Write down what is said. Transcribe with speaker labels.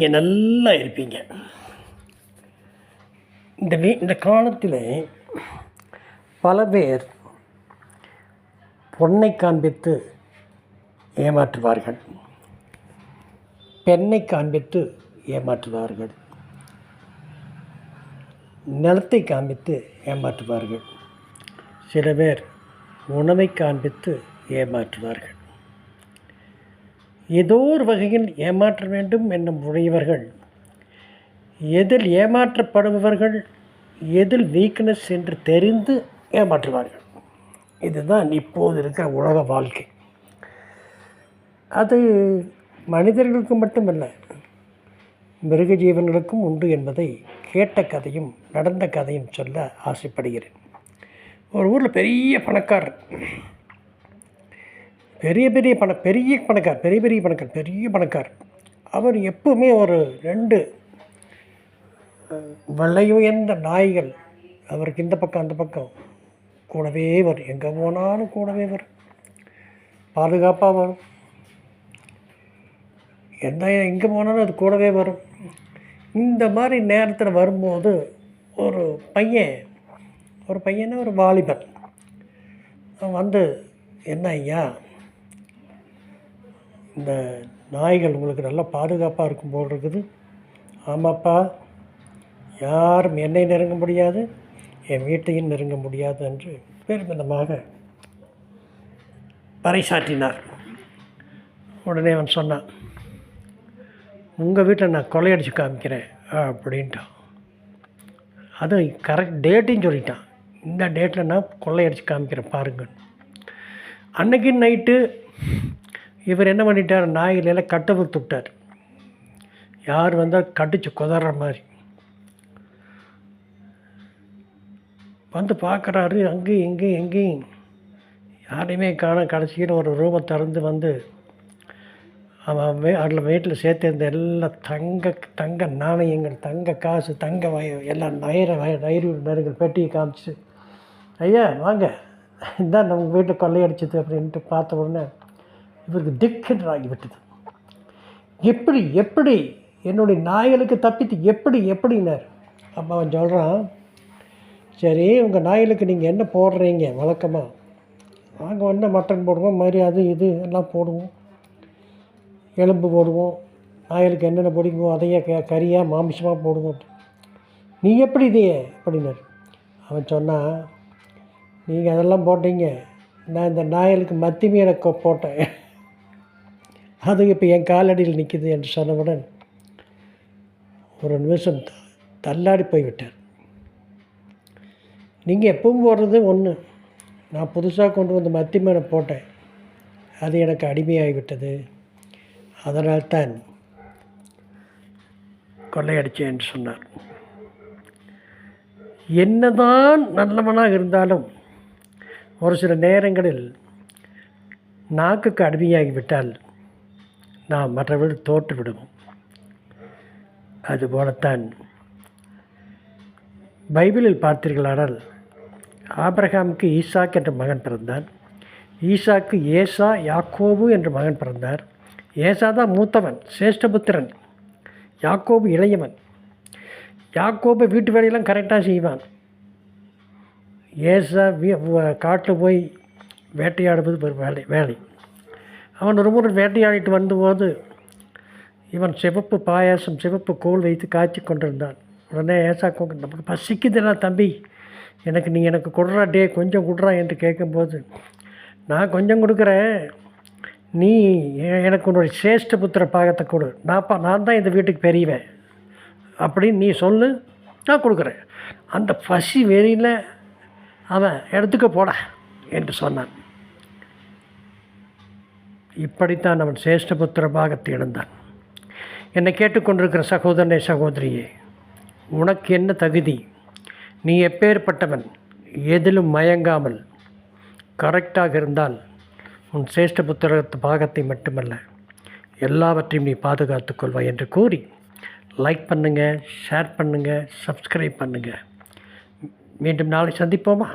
Speaker 1: நீங்கள் நல்லா இருப்பீங்க. இந்த காலத்தில் பல பேர் பொன்னை காண்பித்து ஏமாற்றுவார்கள், பெண்ணை காண்பித்து ஏமாற்றுவார்கள், நிலத்தை காண்பித்து ஏமாற்றுவார்கள், சில பேர் உணவை காண்பித்து ஏமாற்றுவார்கள். ஏதோ ஒரு வகையில் ஏமாற்ற வேண்டும் என்னும் உடையவர்கள் எதில் ஏமாற்றப்படுபவர்கள் எதில் வீக்னஸ் என்று தெரிந்து ஏமாற்றுவார்கள். இதுதான் இப்போது இருக்கிற உலக வாழ்க்கை. அது மனிதர்களுக்கு மட்டுமல்ல, மிருக ஜீவன்களுக்கும் உண்டு என்பதை கேட்ட கதையும் நடந்த கதையும் சொல்ல ஆசைப்படுகிறேன். ஒரு ஊரில் பெரிய பணக்காரர், பெரிய பணக்காரர். அவர் எப்பவுமே ஒரு 2 விலையுயர்ந்த நாய்கள் அவருக்கு இந்த பக்கம் அந்த பக்கம் கூடவே வரும். எங்கே போனாலும் கூடவே வரும், பாதுகாப்பாக வரும். எங்கே போனாலும் அது கூடவே வரும். இந்த மாதிரி நேரத்தில் வரும்போது ஒரு பையனை ஒரு வாலிபன் வந்து, என்ன ஐயா, இந்த நாய்கள் உங்களுக்கு நல்லா பாதுகாப்பாக இருக்கும் போல் இருக்குது. ஆமாப்பா, யாரும் என்னை நெருங்க முடியாது, என் வீட்டையும் நெருங்க முடியாது என்று பெருமிதமாக பறைசாற்றினார். உடனே அவன் சொன்னான், உங்கள் வீட்டில் நான் கொள்ளையடிச்சு காமிக்கிறேன் அப்படின்ட்டான். அது கரெக்ட் டேட்டையும் சொல்லிட்டான், இந்த டேட்டில் நான் கொள்ளையடிச்சு காமிக்கிறேன் பாருங்கள். அன்னைக்கு நைட்டு இவர் என்ன பண்ணிட்டார், நாயிலெல்லாம் கட்டவிழ்த்து விட்டார். யார் வந்தால் கடிச்சு குதற மாதிரி வந்து பார்க்குறாரு. அங்கேயும் எங்கேயும் யாரையுமே காண. கடைசியில் ஒரு ரூமை திறந்து வந்து அவன் அதில் வீட்டில் சேர்த்திருந்த எல்லா தங்க நாணயங்கள், தங்க காசு, தங்க எல்லாம் நயிர்கள் பெட்டியை காமிச்சு, ஐயா வாங்க, இதான் நம்ம வீட்டில் கொள்ளையடிச்சது அப்படின்ட்டு பார்த்த உடனே இவருக்கு திக்கென்று ஆகிவிட்டது. எப்படி என்னுடைய நாய்களுக்கு தப்பித்து எப்படின்னார். அப்போ அவன் சொல்கிறான், சரி உங்கள் நாய்களுக்கு நீங்கள் என்ன போடுறீங்க வழக்கமாக? நாங்கள் வந்து மட்டன் போடுவோம், மாதிரி அது இது எல்லாம் போடுவோம், எலும்பு போடுவோம், நாய்களுக்கு என்னென்ன பிடிக்குமோ அதையே கறியாக மாமிசமாக போடுவோம். நீ எப்படி இதையே அப்படின்னார். அவன் சொன்னான், நீங்கள் அதெல்லாம் போட்டீங்க, நான் இந்த நாய்களுக்கு மத்தி மீனை போட்டேன், அது இப்போ என் காலடியில் நிற்கிது என்று சொன்னவுடன் ஒரு நிமிஷம் தள்ளாடி போய்விட்டார். நீங்கள் எப்பவும் போடுறது ஒன்று, நான் புதுசாக கொண்டு வந்து மத்தி மீனை போட்டேன், அது எனக்கு அடிமையாகிவிட்டது, அதனால்தான் கொள்ளையடித்தேன் என்று சொன்னார். என்னதான் நல்லவனாக இருந்தாலும் ஒரு சில நேரங்களில் நாக்குக்கு அடிமையாகிவிட்டால் நாம் மற்றவர்கள் தோற்று விடுவோம். அதுபோலத்தான் பைபிளில் பார்த்தீர்களானால் ஆபிரகாமுக்கு ஈசாக் என்ற மகன் பிறந்தான், ஈசாக்கு ஏசா யாக்கோபு என்ற மகன் பிறந்தார். ஏசா தான் மூத்தவன், சேஷ்டபுத்திரன், யாக்கோபு இளையவன். யாக்கோபு வீட்டு வேலையெல்லாம் கரெக்டாக செய்வான். ஏசா காட்டில் போய் வேட்டையாடுவது ஒரு வேலை. அவன் ஒரு முறை வேட்டையாடிட்டு வந்தபோது இவன் சிவப்பு பாயாசம், சிவப்பு கோல் வைத்து காய்ச்சி கொண்டிருந்தான். உடனே ஏசா நமக்கு பசிக்குதுடா தம்பி, நீ எனக்கு கொடுறா, கொஞ்சம் கொடுறா என்று கேட்கும்போது, நான் கொஞ்சம் கொடுக்குறேன், நீ எனக்கு உன்னுடைய சேஷ்ட புத்திர பாகத்தை கொடு, நான் தான் இந்த வீட்டுக்கு பெரியவன் அப்படின்னு நீ சொல்லு, நான் கொடுக்குறேன். அந்த பசி வெறியில் அவன் எடுத்துக்க போட என்று சொன்னான். இப்படித்தான் அவன் சேஷ்டபுத்திர பாகத்தை இழந்தான். என்னை கேட்டுக்கொண்டிருக்கிற சகோதரனே, சகோதரியே, உனக்கு என்ன தகுதி? நீ எப்பேற்பட்டவன்? எதிலும் மயங்காமல் கரெக்டாக இருந்தால் உன் சேஷ்டபுத்திர பாகத்தை மட்டுமல்ல, எல்லாவற்றையும் நீ பாதுகாத்து கொள்வாய் என்று கூறி லைக் பண்ணுங்கள், ஷேர் பண்ணுங்கள், சப்ஸ்கிரைப் பண்ணுங்கள். மீண்டும் நாளை சந்திப்போமா?